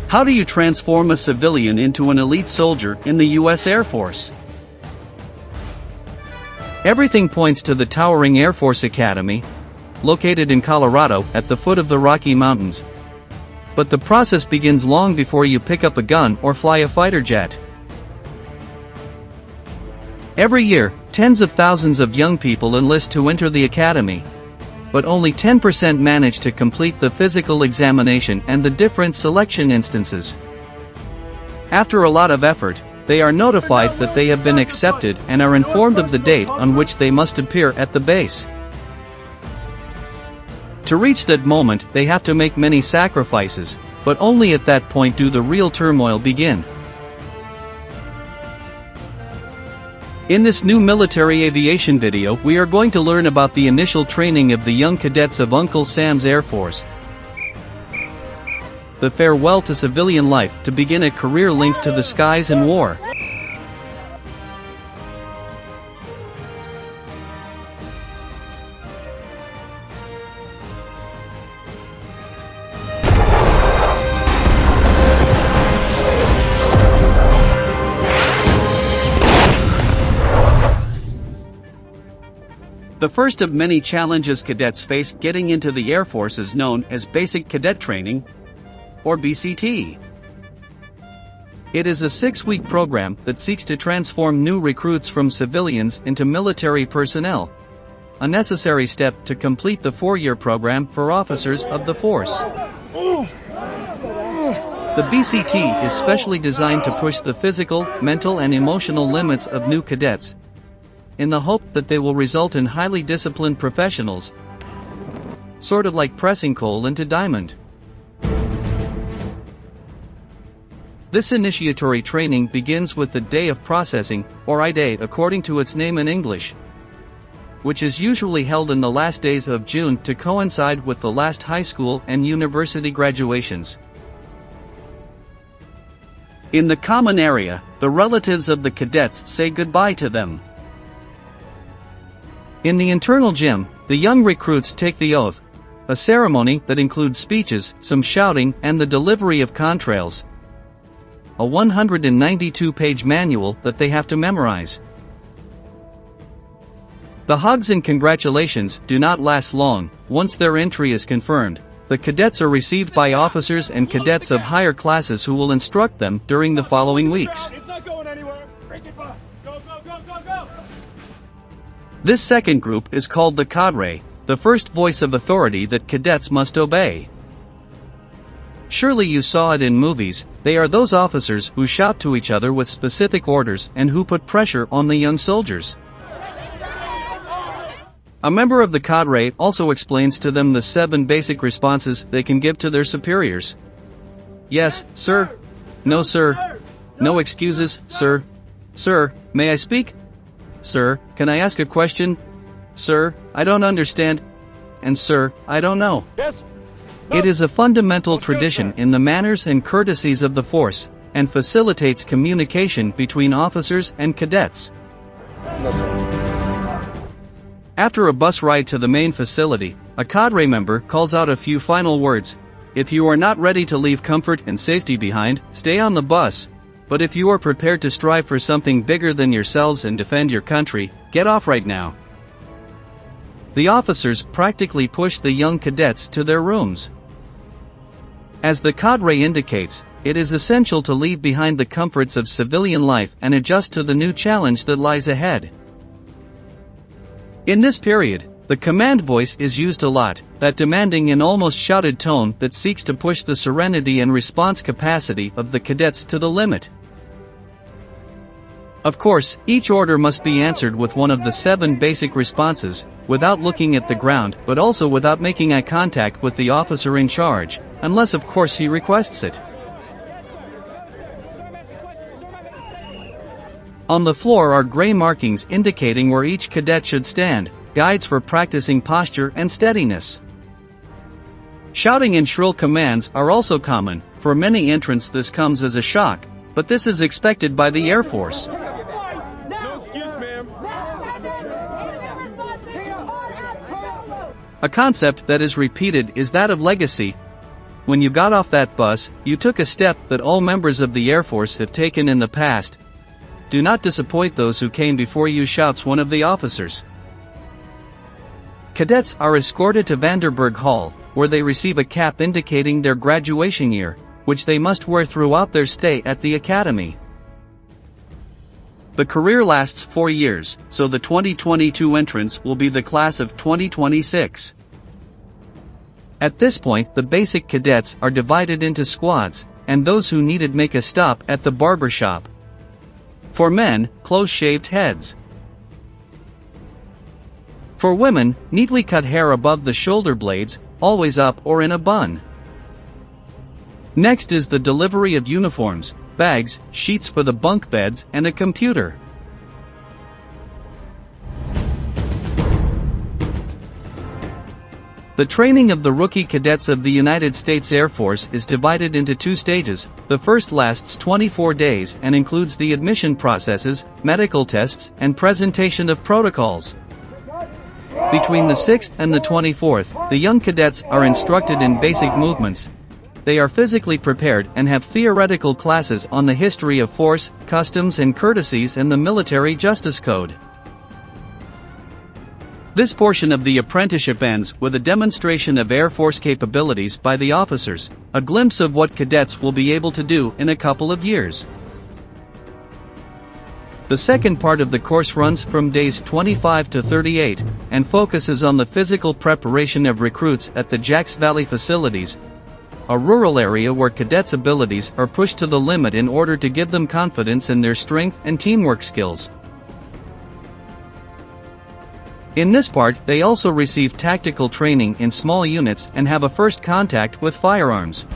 How do you transform a civilian into an elite soldier in the U.S. Air Force? Everything points to the towering Air Force Academy, located in Colorado at the foot of the Rocky Mountains. But the process begins long before you pick up a gun or fly a fighter jet. Every year, tens of thousands of young people enlist to enter the academy. But only 10% manage to complete the physical examination and the different selection instances. After a lot of effort, they are notified that they have been accepted and are informed of the date on which they must appear at the base. To reach that moment, they have to make many sacrifices, but only at that point do the real turmoil begin. In this new military aviation video, we are going to learn about the initial training of the young cadets of Uncle Sam's Air Force, the farewell to civilian life to begin a career linked to the skies and war. The first of many challenges cadets face getting into the Air Force is known as Basic Cadet Training, or BCT. It is a 6-week program that seeks to transform new recruits from civilians into military personnel, a necessary step to complete the 4-year program for officers of the force. The BCT is specially designed to push the physical, mental and emotional limits of new cadets, in the hope that they will result in highly disciplined professionals, sort of like pressing coal into diamond. This initiatory training begins with the Day of Processing, or I-Day according to its name in English, which is usually held in the last days of June to coincide with the last high school and university graduations. In the common area, the relatives of the cadets say goodbye to them. In the internal gym, the young recruits take the oath, a ceremony that includes speeches, some shouting, and the delivery of contrails, a 192-page manual that they have to memorize. The hugs and congratulations do not last long. Once their entry is confirmed, the cadets are received by officers and cadets of higher classes who will instruct them during the following weeks. This second group is called the cadre, the first voice of authority that cadets must obey. Surely you saw it in movies. They are those officers who shout to each other with specific orders and who put pressure on the young soldiers. A member of the cadre also explains to them the 7 basic responses they can give to their superiors. Yes, sir. No, sir. No excuses, sir. Sir, may I speak? Sir, can I ask a question? Sir, I don't understand. And sir, I don't know. Yes. It is a fundamental tradition in the manners and courtesies of the force, and facilitates communication between officers and cadets. No, sir. After a bus ride to the main facility, a cadre member calls out a few final words. If you are not ready to leave comfort and safety behind, stay on the bus. But if you are prepared to strive for something bigger than yourselves and defend your country, get off right now. The officers practically push the young cadets to their rooms. As the cadre indicates, it is essential to leave behind the comforts of civilian life and adjust to the new challenge that lies ahead. In this period, the command voice is used a lot, that demanding and almost shouted tone that seeks to push the serenity and response capacity of the cadets to the limit. Of course, each order must be answered with one of the 7 basic responses, without looking at the ground, but also without making eye contact with the officer in charge, unless of course he requests it. On the floor are gray markings indicating where each cadet should stand, guides for practicing posture and steadiness. Shouting and shrill commands are also common. For many entrants this comes as a shock, but this is expected by the Air Force. No excuses, A concept that is repeated is that of legacy. When you got off that bus, you took a step that all members of the Air Force have taken in the past. Do not disappoint those who came before you, shouts one of the officers. Cadets are escorted to Vanderburg Hall, where they receive a cap indicating their graduation year, which they must wear throughout their stay at the academy. The career lasts 4 years, so the 2022 entrants will be the class of 2026. At this point, the basic cadets are divided into squads, and those who need it make a stop at the barber shop. For men, close-shaved heads. For women, neatly cut hair above the shoulder blades, always up or in a bun. Next is the delivery of uniforms, bags, sheets for the bunk beds, and a computer. The training of the rookie cadets of the United States Air Force is divided into 2 stages. The first lasts 24 days and includes the admission processes, medical tests, and presentation of protocols. Between the 6th and the 24th, the young cadets are instructed in basic movements. They are physically prepared and have theoretical classes on the history of force, customs and courtesies, and the military justice code. This portion of the apprenticeship ends with a demonstration of Air Force capabilities by the officers, a glimpse of what cadets will be able to do in a couple of years. The second part of the course runs from days 25 to 38, and focuses on the physical preparation of recruits at the Jacks Valley facilities, a rural area where cadets' abilities are pushed to the limit in order to give them confidence in their strength and teamwork skills. In this part, they also receive tactical training in small units and have a first contact with firearms.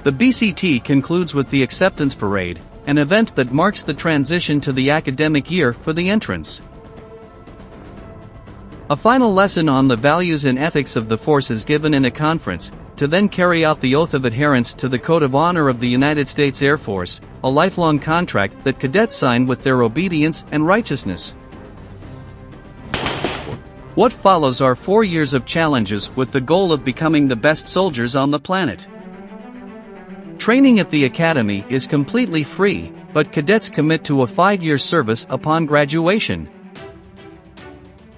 The BCT concludes with the acceptance parade, an event that marks the transition to the academic year for the entrants. A final lesson on the values and ethics of the force is given in a conference, to then carry out the oath of adherence to the Code of Honor of the United States Air Force, a lifelong contract that cadets sign with their obedience and righteousness. What follows are 4 years of challenges with the goal of becoming the best soldiers on the planet. Training at the academy is completely free, but cadets commit to a 5-year service upon graduation.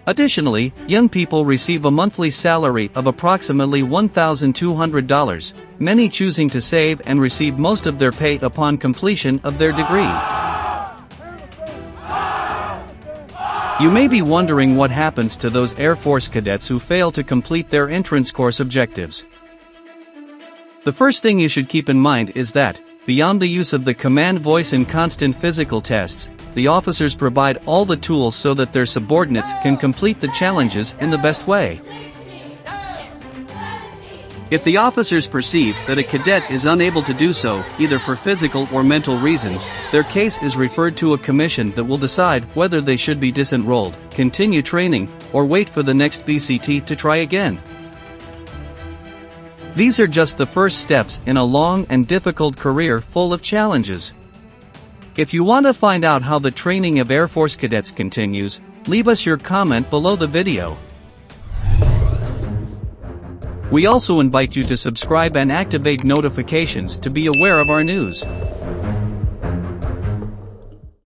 Additionally, young people receive a monthly salary of approximately $1,200, many choosing to save and receive most of their pay upon completion of their degree. You may be wondering what happens to those Air Force cadets who fail to complete their entrance course objectives. The first thing you should keep in mind is that, beyond the use of the command voice and constant physical tests, the officers provide all the tools so that their subordinates can complete the challenges in the best way. If the officers perceive that a cadet is unable to do so, either for physical or mental reasons, their case is referred to a commission that will decide whether they should be disenrolled, continue training, or wait for the next BCT to try again. These are just the first steps in a long and difficult career full of challenges. If you want to find out how the training of Air Force cadets continues, leave us your comment below the video. We also invite you to subscribe and activate notifications to be aware of our news.